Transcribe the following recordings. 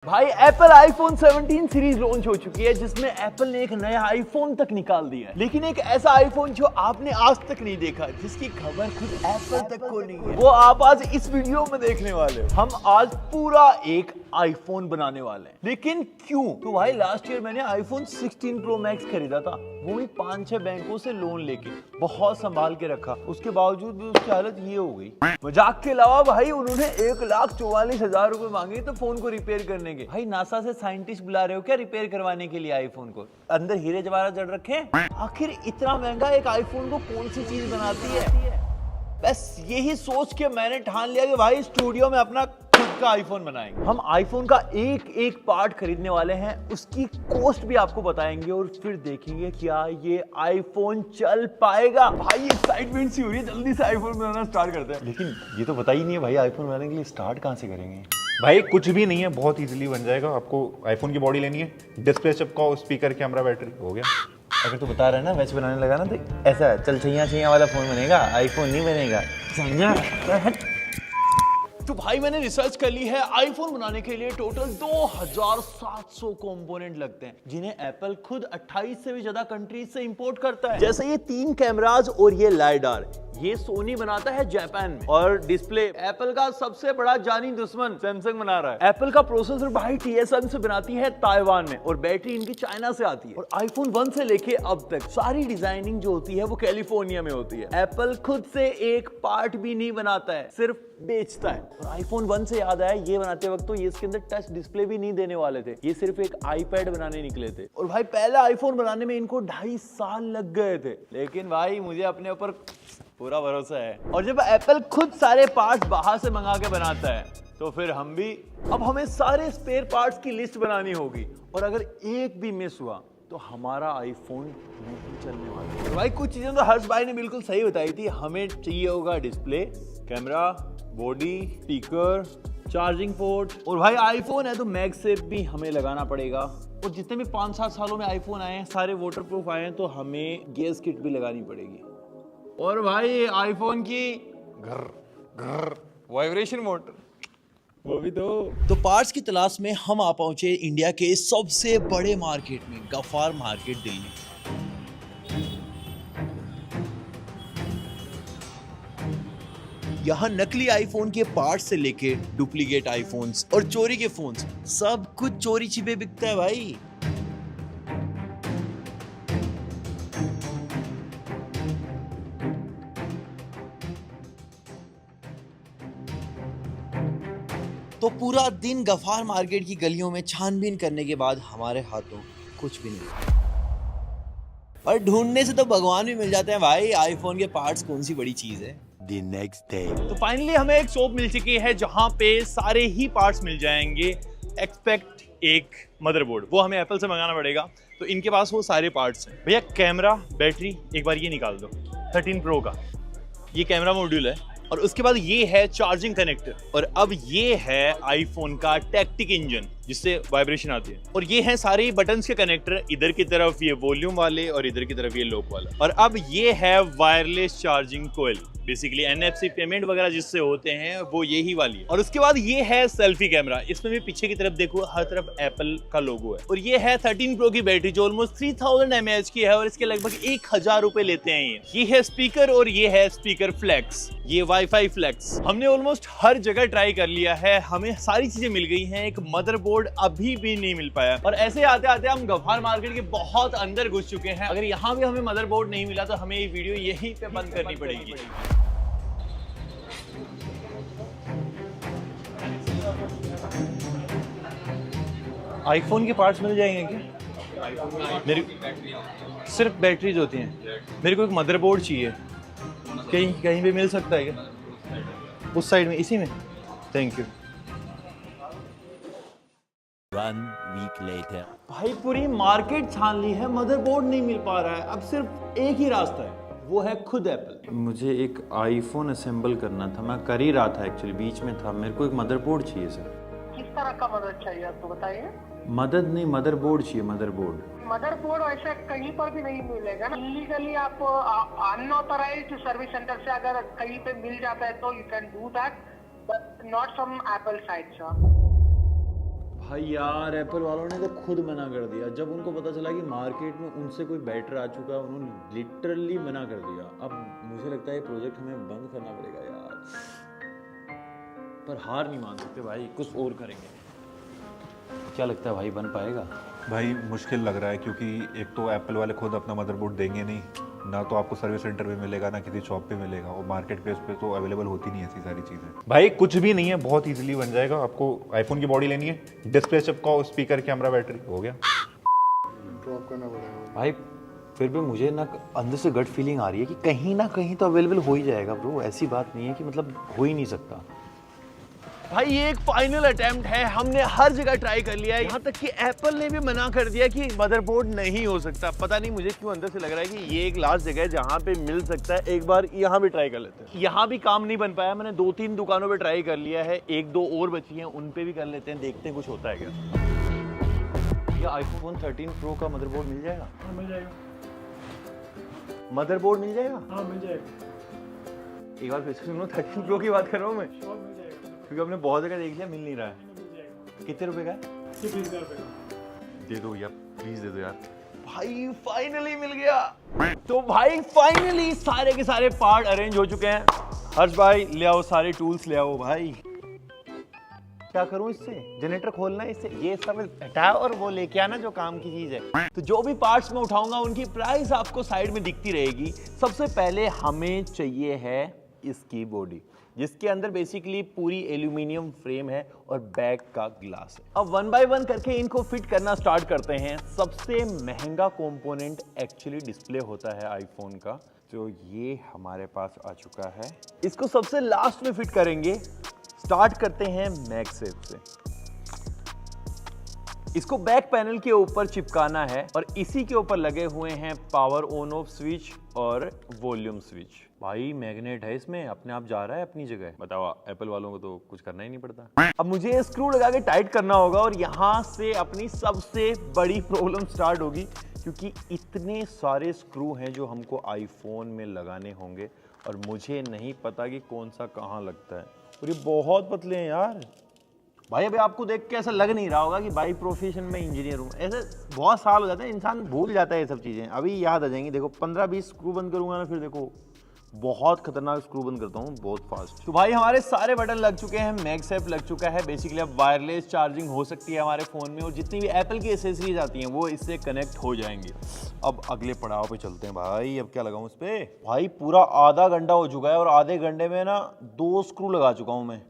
भाई Apple iPhone 17 series launch हो चुकी है जिसमें एप्पल ने एक नया आईफोन तक निकाल दिया है, लेकिन एक ऐसा आईफोन जो आपने आज तक नहीं देखा, जिसकी खबर खुद एप्पल तक को नहीं है, वो आप आज इस वीडियो में देखने वाले हो। हम आज पूरा एक आईफोन बनाने वाले हैं, लेकिन क्यों? तो भाई लास्ट ईयर मैंने आईफोन 16 प्रो मैक्स खरीदा था, वो भी 5-6 बैंकों से लोन लेके, बहुत संभाल के रखा, उसके बावजूद भी उसकी हालत ये हो गई। मजाक के अलावा भाई उन्होंने 1,44,000 रुपए मांगे तो फोन को रिपेयर करने। भाई नासा से साइंटिस्ट बुला रहे हो क्या रिपेयर करवाने के लिए आईफोन को? अंदर हीरे जवाहरात जड़ रखे हैं? आखिर इतना महंगा एक आईफोन को कौन सी चीज बनाती है? बस यही सोच के मैंने ठान लिया कि भाई स्टूडियो में अपना खुद का आईफोन बनाएंगे। हम आईफोन का एक एक पार्ट खरीदने वाले हैं, उसकी कॉस्ट भी आपको बताएंगे और फिर देखेंगे क्या ये आईफोन चल पाएगा। भाई एक्साइटमेंट सी हो रही है, जल्दी से आईफोन बनाना स्टार्ट करते हैं। लेकिन ये तो पता ही नहीं है भाई आईफोन बनाने के लिए स्टार्ट कहां से करेंगे। भाई कुछ भी नहीं है, बहुत इजीली बन जाएगा। आपको आईफोन की बॉडी लेनी है, डिस्प्ले चिपकाओ, स्पीकर, कैमरा, बैटरी, हो गया। अगर तू बता रहा है ना वैसे बनाने लगा ना तो ऐसा चल छैया वाला फोन बनेगा, आईफोन नहीं बनेगा। समझा? तो भाई मैंने रिसर्च कर ली है, आईफोन बनाने के लिए टोटल 2700 कंपोनेंट लगते हैं, जिन्हें एप्पल खुद 28 से भी ज्यादा कंट्रीज से इंपोर्ट करता है। जैसे ये 3 कैमराज और ये लाइडार, ये सोनी बनाता है जापान में, और डिस्प्ले एप्पल का सबसे बड़ा जानी दुश्मन सैमसंग बना रहा है। एप्पल का प्रोसेसर भाई TSMC से बनाती है ताइवान में, और बैटरी इनकी चाइना से आती है। और आईफोन 1 से लेके अब तक सारी डिजाइनिंग जो होती है वो कैलिफोर्निया में होती है। एप्पल खुद से एक पार्ट भी नहीं बनाता है, सिर्फ बेचता है। और आईफोन 1 से याद आया, ये बनाते वक्त तो ये इसके अंदर टच डिस्प्ले भी नहीं देने वाले थे, ये सिर्फ एक आईपैड बनाने निकले थे। और भाई पहला आईफोन बनाने में इनको 2.5 साल लग गए थे, लेकिन भाई मुझे अपने ऊपर पूरा भरोसा है। और जब एप्पल खुद सारे पार्ट्स बाहर से मंगा के बनाता है तो फिर हम भी, अब हमें सारे स्पेयर पार्ट्स की लिस्ट बनानी होगी, और अगर एक भी मिस हुआ तो हमारा आईफोन नहीं चलने वाला। तो भाई कुछ चीजें तो हर्ष भाई ने बिल्कुल सही बताई थी। हमें चाहिए होगा display, camera, body, speaker, charging port, और भाई आईफोन है तो मैगसेफ भी हमें लगाना पड़ेगा। और जितने भी 5-7 सालों में आईफोन आए हैं सारे वाटरप्रूफ आए हैं, तो हमें गैस किट भी लगानी पड़ेगी। और भाई आईफोन की घर वाइब्रेशन मोटर, वो भी तो पार्ट्स की तलाश में हम आ पहुंचे इंडिया के सबसे बड़े मार्केट में, गफ्फार मार्केट, दिल्ली। यहाँ नकली आईफोन के पार्ट्स से लेके डुप्लीकेट आईफोन्स और चोरी के फोन्स, सब कुछ चोरी छिपे बिकता है भाई। तो पूरा दिन गफ्फार मार्केट की गलियों में छानबीन करने के बाद हमारे हाथों कुछ भी नहीं, और ढूंढने से तो भगवान भी मिल जाते हैं भाई। आईफोन के पार्ट्स कौन सी बड़ी चीज है। The next day. तो फाइनली हमें एक शॉप मिल चुकी है जहां पे सारे ही पार्ट्स मिल जाएंगे एक्सपेक्ट एक मदरबोर्ड, वो हमें एप्पल से मंगाना पड़ेगा। तो इनके पास वो सारे पार्ट्स हैं। भैया कैमरा, बैटरी, एक बार ये निकाल दो, 13 प्रो का ये कैमरा मॉड्यूल है, और उसके बाद ये है चार्जिंग कनेक्टर, और अब ये है आईफोन का टैक्टिक इंजन जिससे वाइब्रेशन आती है, और ये हैं सारे बटन्स के कनेक्टर, इधर की तरफ ये वॉल्यूम वाले और इधर की तरफ ये लॉक वाला, और अब ये है वायरलेस चार्जिंग कोयल, बेसिकली NFC पेमेंट वगैरह जिससे होते हैं वो यही वाली है। और उसके बाद ये है सेल्फी कैमरा, इसमें भी पीछे की तरफ देखो हर तरफ एप्पल का लोगो है। और ये है 13 प्रो की बैटरी जो ऑलमोस्ट 3000 mAh की है, और इसके लगभग 1000 रुपए लेते हैं ये है स्पीकर, और ये है स्पीकर फ्लेक्स, ये वाईफाई फ्लेक्स। हमने ऑलमोस्ट हर जगह ट्राई कर लिया है, हमें सारी चीजें मिल गई हैं, एक मदरबोर्ड अभी भी नहीं मिल पाया। और ऐसे आते आते हम गफ्फार मार्केट के बहुत अंदर घुस चुके हैं। अगर यहाँ भी हमें मदरबोर्ड नहीं मिला तो हमें ये वीडियो यहीं पे बंद करनी पड़ेगी। आईफोन के पार्ट्स मिल जाएंगे क्या? मेरी सिर्फ बैटरीज होती हैं, मेरे को एक मदरबोर्ड चाहिए, कहीं कहीं भी मिल सकता है क्या? उस साइड में, इसी में? Thank you. 1 week later. भाई पूरी मार्केट छान ली है, मदरबोर्ड नहीं मिल पा रहा है। अब सिर्फ एक ही रास्ता है, वो है खुद एप्पल। मुझे एक आईफोन असेंबल करना था, मैं कर ही रहा था एक्चुअली, बीच में था। मेरे को एक मदरबोर्ड चाहिए सर। किस तरह का मदद चाहिए आपको बताइए? मदद नहीं, मदरबोर्ड चाहिए, मदरबोर्ड। मदरबोर्ड ऐसा कहीं पर भी नहीं मिलेगा ना, इलीगली आप अनऑथराइज्ड सर्विस सेंटर से अगर कहीं पे मिल जाता है तो you can do that, but not from Apple side sir. भाई यार एप्पल वालों ने तो खुद मना कर दिया। जब उनको पता चला कि मार्केट में उनसे कोई बेटर आ चुका है, उन्होंने लिटरली मना कर दिया। अब मुझे लगता है ये प्रोजेक्ट हमें बंद करना पड़ेगा यार, पर हार नहीं मान सकते भाई, कुछ और करेंगे। क्या लगता है भाई, बन पाएगा? भाई मुश्किल लग रहा है, क्योंकि एक तो एप्पल वाले खुद अपना मदरबोर्ड देंगे नहीं, ना तो आपको सर्विस सेंटर पे मिलेगा, ना किसी शॉप पे मिलेगा, और मार्केट प्लेस पे तो अवेलेबल होती नहीं ऐसी सारी चीज़ें। भाई कुछ भी नहीं है, बहुत इजीली बन जाएगा। आपको आईफोन की बॉडी लेनी है, डिस्प्ले चिपकाओ, स्पीकर, कैमरा, बैटरी, हो गया। ड्रॉप करना पड़ेगा भाई फिर भी मुझे ना अंदर से गट फीलिंग आ रही है कि कहीं ना कहीं तो अवेलेबल हो ही जाएगा ब्रो। ऐसी बात नहीं है कि मतलब हो ही नहीं सकता। भाई ये एक फाइनल अटेम्प्ट है, हमने हर जगह ट्राई कर लिया है, यहाँ तक कि एप्पल ने भी मना कर दिया कि मदरबोर्ड नहीं हो सकता। पता नहीं मुझे क्यों अंदर से लग रहा है कि ये एक लास्ट जगह है जहाँ पे मिल सकता है। एक बार यहाँ भी ट्राई कर लेते हैं। यहाँ भी काम नहीं बन पाया, मैंने 2-3 दुकानों पे ट्राई कर लिया है, 1-2 और बची हैं, उन पे भी कर लेते हैं, देखते हैं कुछ होता है क्या। ये आईफोन 13 प्रो का मदरबोर्ड मिल जाएगा? हाँ मिल जाएगा। मदरबोर्ड मिल जाएगा? हाँ मिल जाएगा। एक बार फिर से सुनो, 13 प्रो की बात कर रहा हूँ मैं, श्योर मिल जाएगा। क्योंकि हमने बहुत जगह देख लिया, मिल नहीं रहा है। मिल जाएगा। कितने रुपए का है? ये 20,000 रुपये का। दे दो यार, प्लीज दे दो यार। भाई फाइनली मिल गया। तो भाई फाइनली सारे के सारे पार्ट अरेंज हो चुके हैं। हर्ष भाई ले आओ, सारे टूल्स ले आओ भाई। क्या करूं इससे? जनरेटर खोलना है इससे, ये सब हटाओ और वो लेके आना जो काम की चीज है। तो जो भी पार्ट्स मैं उठाऊंगा उनकी प्राइस आपको साइड में दिखती रहेगी। सबसे पहले हमें चाहिए है इसकी बॉडी, जिसके अंदर बेसिकली पूरी एल्यूमिनियम फ्रेम है और बैक का ग्लास है। अब 1 बाय 1 करके इनको फिट करना स्टार्ट करते हैं। सबसे महंगा कंपोनेंट एक्चुअली डिस्प्ले होता है आईफोन का, तो ये हमारे पास आ चुका है। इसको सबसे लास्ट में फिट करेंगे। स्टार्ट करते हैं मैगसेफ से। इसको बैक पैनल के ऊपर चिपकाना है और इसी के ऊपर लगे हुए हैं पावर ऑन ऑफ स्विच और वॉल्यूम स्विच। भाई मैग्नेट है इसमें, अपने आप जा रहा है अपनी जगह। बताओ, एप्पल वालों को तो कुछ करना ही नहीं पड़ता। अब मुझे स्क्रू लगा के टाइट करना होगा और यहां से अपनी सबसे बड़ी प्रॉब्लम स्टार्ट होगी, क्योंकि इतने सारे स्क्रू हैं जो हमको आईफोन में लगाने होंगे और मुझे नहीं पता कि कौन सा कहाँ लगता है, और ये बहुत पतले हैं यार। भाई अभी आपको देख के ऐसा लग नहीं रहा होगा कि भाई प्रोफेशन में इंजीनियर हूँ, ऐसे बहुत साल हो जाते हैं, इंसान भूल जाता है ये सब चीज़ें। अभी याद आ जाएंगी। देखो 15-20 स्क्रू बंद करूंगा ना, फिर देखो बहुत खतरनाक स्क्रू बंद करता हूँ, बहुत फास्ट। तो भाई हमारे सारे बटन लग चुके हैं, मैगसेफ लग चुका है। बेसिकली अब वायरलेस चार्जिंग हो सकती है हमारे फ़ोन में, और जितनी भी एप्पल की एसेसरीज आती हैं वो इससे कनेक्ट हो जाएंगी। अब अगले पड़ाव पे चलते हैं भाई। अब क्या लगाऊं इस पे? भाई पूरा आधा घंटा हो चुका है और आधे घंटे में ना 2 स्क्रू लगा चुका हूँ मैं,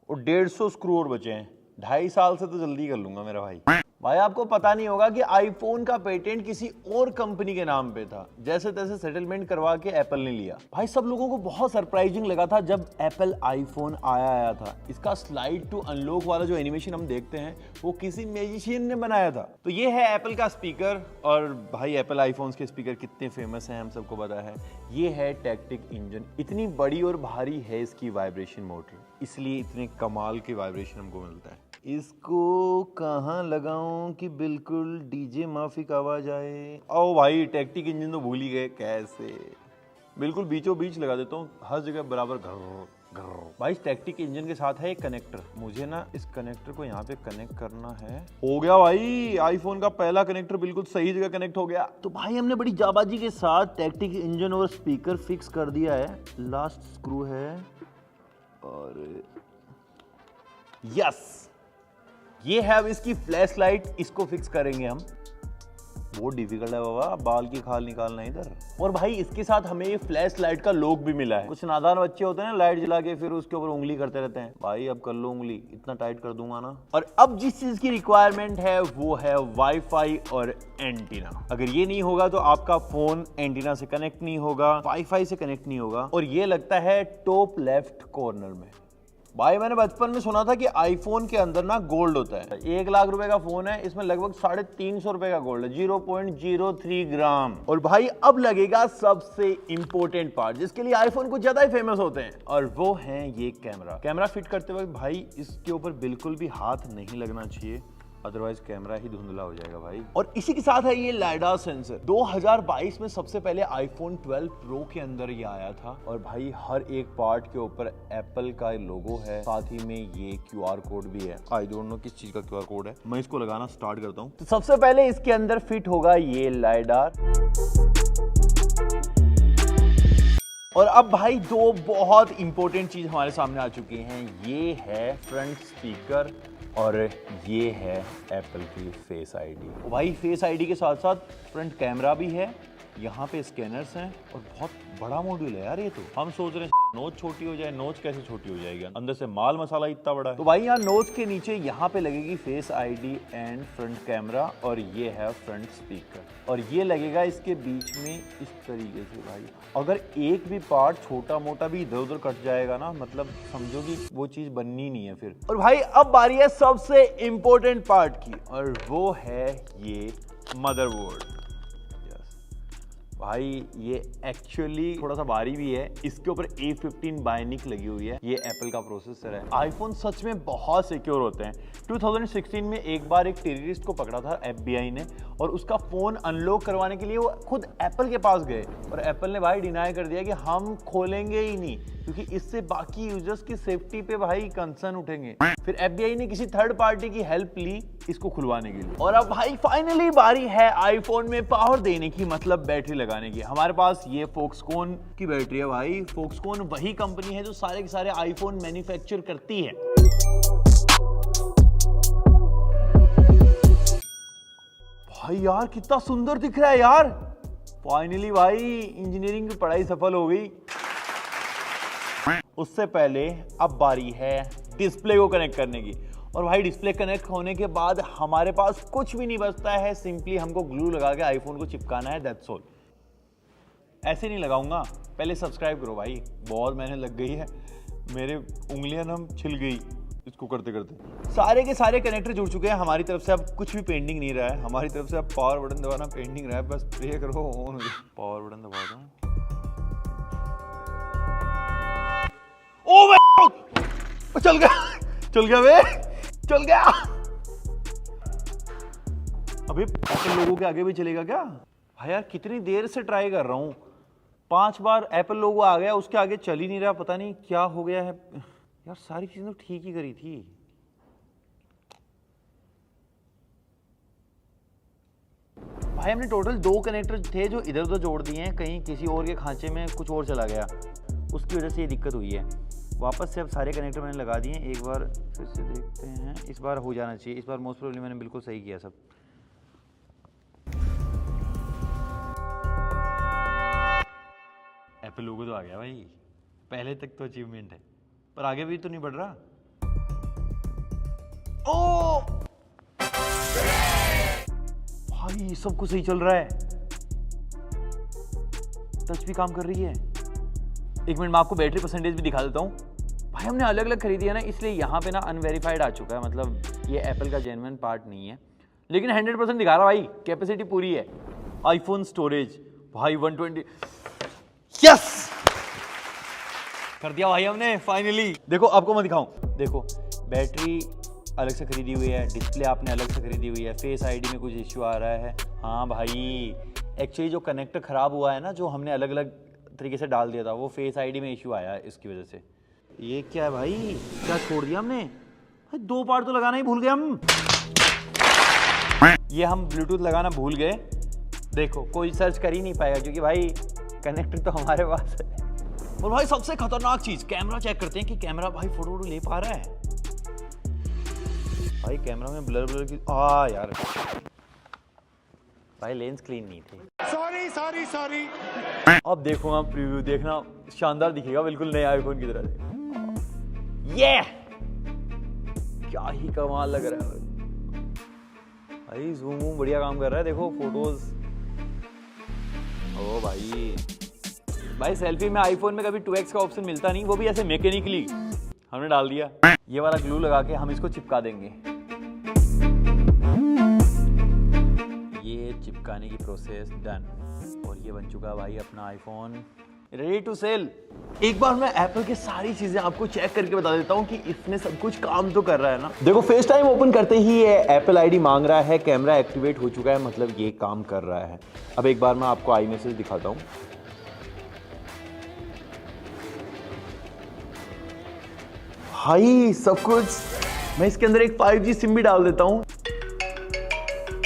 और 150 स्क्रू और बचे हैं। 2.5 साल से तो जल्दी कर लूंगा मेरा भाई। भाई आपको पता नहीं होगा कि आईफोन का पेटेंट किसी और कंपनी के नाम पे था, जैसे तैसे सेटलमेंट करवा के एप्पल ने लिया। भाई सब लोगों को बहुत सरप्राइजिंग लगा था जब एप्पल आईफोन आया था। इसका स्लाइड टू अनलॉक वाला जो एनिमेशन हम देखते हैं वो किसी मैजिशियन ने बनाया था। तो ये है एप्पल का स्पीकर, और भाई एप्पल आईफोन्स के स्पीकर कितने फेमस हैं हम सबको पता है। ये है टैक्टिक इंजन, इतनी बड़ी और भारी है इसकी वाइब्रेशन मोटर, इसलिए इतने कमाल के वाइब्रेशन हमको मिलता है। इसको कहाँ लगाऊं कि बिल्कुल डीजे माफिक आवाज आए? ओ भाई टैक्टिक इंजन तो भूल ही गए, कैसे? बिल्कुल बीचों बीच लगा देता हूँ, हर जगह बराबर घर घर। भाई टैक्टिक इंजन के साथ है एक कनेक्टर, मुझे ना इस कनेक्टर को यहाँ पे कनेक्ट करना है। हो गया भाई, आईफोन का पहला कनेक्टर बिल्कुल सही जगह कनेक्ट हो गया। तो भाई हमने बड़ी जाबाजी के साथ टैक्टिक इंजन और स्पीकर फिक्स कर दिया है। लास्ट स्क्रू है और यस, ये है अब इसकी फ्लैश लाइट। इसको फिक्स करेंगे हम। बहुत डिफिकल्ट है बाबा, बाल की खाल निकालना इधर। और भाई इसके साथ हमें ये फ्लैश लाइट का लॉक भी मिला है। कुछ नादान बच्चे होते हैं ना, लाइट जला के फिर उसके ऊपर उंगली करते रहते हैं। भाई अब कर लो उंगली, इतना टाइट कर दूंगा ना। और अब जिस चीज की रिक्वायरमेंट है वो है वाईफाई और एंटीना। अगर ये नहीं होगा तो आपका फोन एंटीना से कनेक्ट नहीं होगा, वाईफाई से कनेक्ट नहीं होगा। और ये लगता है टॉप लेफ्ट कॉर्नर में। भाई मैंने बचपन में सुना था कि आईफोन के अंदर ना गोल्ड होता है। 1 लाख रुपए का फोन है, इसमें लगभग 350 रुपए का गोल्ड है, 0.03 ग्राम। और भाई अब लगेगा सबसे इंपॉर्टेंट पार्ट, जिसके लिए आईफोन कुछ ज्यादा ही फेमस होते हैं, और वो है ये कैमरा। कैमरा फिट करते वक्त भाई इसके ऊपर बिल्कुल भी हाथ नहीं लगना चाहिए। अदरवाइज कैमरा ही धुंधला हो जाएगा भाई। और इसी के साथ है ये लाइडार सेंसर। 2022 में सबसे पहले आईफोन 12 प्रो के अंदर ये आया था और भाई हर एक पार्ट के ऊपर एप्पल का लोगो है, साथ ही में ये QR कोड भी है। आई डोंट नो किस चीज का QR कोड है। मैं इसको लगाना स्टार्ट करता हूँ। तो सबसे पहले इसके अंदर फिट होगा ये लाइडार। और अब भाई दो बहुत इंपॉर्टेंट चीज हमारे सामने आ चुकी हैं। ये है फ्रंट स्पीकर और ये है एप्पल की फेस आईडी। भाई फेस आईडी के साथ साथ फ्रंट कैमरा भी है, यहाँ पे स्कैनर्स हैं और बहुत बड़ा मॉड्यूल है यार ये। तो हम सोच रहे हैं नोच छोटी हो जाए, नोच कैसे छोटी हो जाएगी, अंदर से माल मसाला इतना बड़ा है। तो भाई यहाँ नोच के नीचे यहाँ पे लगेगी face ID and front camera और ये है फ्रंट स्पीकर और ये लगेगा इसके बीच में इस तरीके से। भाई अगर एक भी पार्ट छोटा मोटा भी इधर उधर कट जाएगा ना, मतलब समझो कि वो चीज बननी नहीं है फिर। और भाई अब बारी है सबसे इंपॉर्टेंट पार्ट की और वो है ये मदरबोर्ड। भाई ये एक्चुअली थोड़ा सा भारी भी है। इसके ऊपर A15 बायोनिक लगी हुई है। ये एप्पल का प्रोसेसर है। आईफोन सच में बहुत सिक्योर होते हैं। 2016 में एक बार एक टेररिस्ट को पकड़ा था FBI ने और उसका फोन अनलॉक करवाने के लिए वो खुद एप्पल के पास गए और एप्पल ने भाई डिनाई कर दिया कि हम खोलेंगे ही नहीं, क्योंकि इससे बाकी यूजर्स की सेफ्टी पे भाई कंसर्न उठेंगे। फिर FBI ने किसी थर्ड पार्टी की हेल्प ली इसको खुलवाने के लिए। और अब भाई फाइनली बारी है आईफोन में पावर देने की, मतलब बैटरी लगाने की। हमारे पास ये फॉक्सकॉन की बैटरी है भाई। फॉक्सकॉन वही कंपनी है जो सारे के सारे आईफोन मैन्युफैक्चर करती है। भाई यार कितना सुंदर दिख रहा है यार। फाइनली भाई इंजीनियरिंग की पढ़ाई सफल हो गई। उससे पहले अब बारी है डिस्प्ले को कनेक्ट करने की। और भाई डिस्प्ले कनेक्ट होने के बाद हमारे पास कुछ भी नहीं बचता है, सिंपली हमको ग्लू लगा के आईफोन को चिपकाना है, दैट्स ऑल। ऐसे नहीं लगाऊंगा, पहले सब्सक्राइब करो भाई, बहुत मेहनत लग गई है, मेरे उंगलियां ना छिल गई इसको करते करते। सारे के सारे कनेक्टर जुड़ चुके हैं हमारी तरफ से। अब कुछ भी पेंडिंग नहीं रहा है हमारी तरफ से। अब पावर बटन दबाना पेंडिंग रहा है, बस प्रे करो ऑन हो जाए। पावर बटन दबा दो। ओ भाई चल गया बे, चल गया। अबे एप्पल लोगों के आगे भी चलेगा क्या? भाई यार कितनी देर से ट्राई कर रहा हूं, 5 बार एप्पल लोगो आ गया, उसके आगे चल ही नहीं रहा, पता नहीं क्या हो गया है यार। सारी चीजें तो ठीक ही करी थी। भाई हमने टोटल 2 कनेक्टर थे जो इधर उधर जोड़ दिए हैं, कहीं किसी और के खांचे में कुछ और चला गया, उसकी वजह से ये दिक्कत हुई है। वापस से अब सारे कनेक्टर मैंने लगा दिए। एक बार फिर से देखते हैं, इस बार हो जाना चाहिए। इस बार मोस्ट प्रोबेबली मैंने बिल्कुल सही किया सब। एप्पल लोगो तो आ गया भाई, पहले तक तो अचीवमेंट है, पर आगे भी तो नहीं बढ़ रहा। ओ भाई सब कुछ सही चल रहा है, टच भी काम कर रही है। एक मिनट मैं आपको बैटरी परसेंटेज भी दिखा देता हूँ। भाई हमने अलग अलग खरीदी है ना, इसलिए यहाँ पे ना अनवेरीफाइड आ चुका है, मतलब ये एप्पल का जेन्युइन पार्ट नहीं है, लेकिन 100% दिखा रहा भाई, कैपेसिटी पूरी है। आईफोन स्टोरेज भाई 120, यस कर दिया भाई हमने फाइनली। देखो आपको मैं दिखाऊं, देखो बैटरी अलग से खरीदी हुई है, डिस्प्ले आपने अलग से खरीदी हुई है, फेस आईडी में कुछ इश्यू आ रहा है। हाँ भाई एक्चुअली जो कनेक्टर खराब हुआ है ना, जो हमने अलग अलग तरीके से डाल दिया था, वो फेस आईडी में इश्यू आया है इसकी वजह से। ये क्या है भाई, क्या छोड़ दिया हमने भाई, 2 पार्ट तो लगाना ही भूल गए हम। ये हम ब्लूटूथ लगाना भूल गए। देखो कोई सर्च कर ही नहीं पाएगा क्योंकि भाई कनेक्टर तो हमारे पास है। और भाई सबसे खतरनाक चीज, कैमरा चेक करते हैं कि कैमरा भाई फोटो ले पा रहा है। भाई कैमरा में ब्लर की यार भाई लेंस क्लीन नहीं थी। सॉरी। अब देखो आप प्रीव्यू देखना, शानदार दिखेगा बिल्कुल नए आईफोन की तरह से। ये क्या ही कमाल लग रहा है भाई, जूम वूम बढ़िया काम कर रहा है। देखो फोटोज, ओ भाई सेल्फी में आईफोन में कभी 2x का ऑप्शन मिलता नहीं, वो भी ऐसे मैकेनिकली हमने डाल दिया। ये वाला ग्लू लगा के हम इसको चिपका देंगे। ये चिपकाने की प्रोसेस डन और ये बन चुका भाई अपना आईफोन रेडी टू सेल। एक बार मैं एप्पल की सारी चीजें आपको चेक करके बता देता हूं कि इसमें सब कुछ काम तो कर रहा है ना। देखो फेस टाइम ओपन करते ही ये एप्पल आईडी मांग रहा है, कैमरा एक्टिवेट हो चुका है, मतलब ये काम कर रहा है। अब एक बार मैं आपको आई मैसेज दिखाता हूं। भाई सब कुछ, मैं इसके अंदर एक 5G सिम भी डाल देता हूं,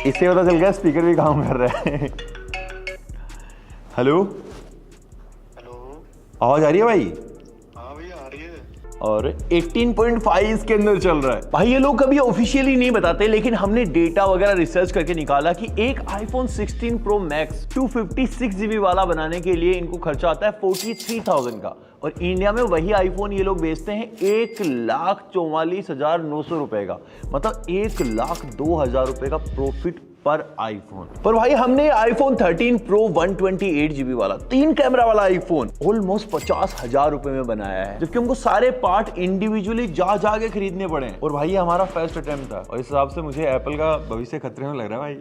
इससे पता चल गया स्पीकर भी काम कर रहा है। हेलो, आवाज आ रही है भाई? हाँ भैया आ रही है। और 18.5 इसके अंदर चल रहा है। भाई ये लोग कभी ऑफिशियली नहीं बताते, लेकिन हमने डेटा वगैरह रिसर्च करके निकाला कि एक आईफोन 16 प्रो मैक्स 256 GB वाला बनाने के लिए इनको खर्चा आता है 43,000 का, और इंडिया में वही आईफोन ये लोग बेचते हैं 1,44,900 रुपए का, मतलब 1,02,000 रुपए का प्रॉफिट पर आईफोन। पर भाई हमने आईफोन 13 प्रो 128 GB वाला 3 कैमरा वाला आईफोन ऑलमोस्ट 50,000 रुपए में बनाया है, जबकि हमको सारे पार्ट इंडिविजुअली जा के खरीदने पड़े हैं। और भाई ये हमारा फर्स्ट अटेम्प्ट था, और इस हिसाब से मुझे एप्पल का भविष्य खतरे में लग रहा है भाई।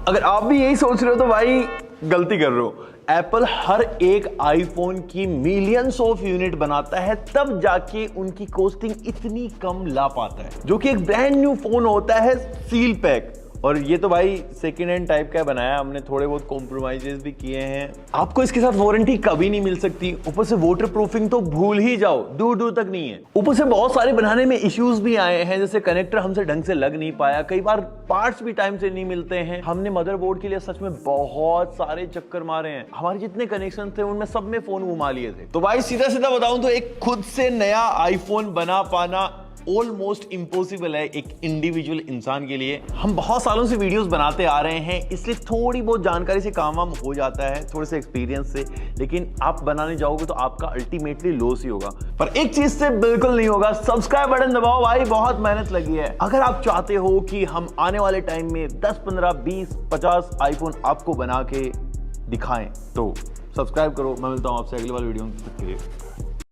अगर आप भी यही सोच रहे हो तो भाई गलती कर रहे हो। एप्पल हर एक आईफोन की मिलियंस ऑफ यूनिट बनाता है, तब जाके उनकी कॉस्टिंग इतनी कम ला पाता है, जो कि एक ब्रांड न्यू फोन होता है सील पैक। और ये तो भाई सेकेंड हैंड टाइप का बनाया, हमने थोड़े बहुत कॉम्प्रोमाइजेस भी किए हैं। आपको इसके साथ वारंटी कभी नहीं मिल सकती, ऊपर से वाटर प्रूफिंग तो भूल ही जाओ, दूर तक नहीं है। ऊपर से बहुत सारे बनाने में इश्यूज भी आए हैं, जैसे कनेक्टर हमसे ढंग से लग नहीं पाया, कई बार पार्ट्स भी टाइम से नहीं मिलते हैं। हमने मदरबोर्ड के लिए सच में बहुत सारे चक्कर मारे हैं, हमारे जितने कनेक्शन थे उनमें सब में फोन घुमा लिए थे। तो भाई सीधा बताऊं तो एक खुद से नया आईफोन बना पाना ऑलमोस्ट इम्पॉसिबल है एक इंडिविजुअल इंसान के लिए। हम बहुत सालों से वीडियोस बनाते आ रहे हैं, इसलिए थोड़ी बहुत जानकारी से काम वाम हो जाता है, थोड़े से एक्सपीरियंस से, लेकिन आप बनाने जाओगे तो आपका अल्टीमेटली लॉस ही होगा। पर एक चीज से बिल्कुल नहीं होगा, सब्सक्राइब बटन दबाओ भाई, बहुत मेहनत लगी है। अगर आप चाहते हो कि हम आने वाले टाइम में 10, 15, 20, 50 आईफोन आपको बना के दिखाएं तो सब्सक्राइब करो। मैं मिलता हूं आपसे अगले वाले वीडियो में, तब तक के लिए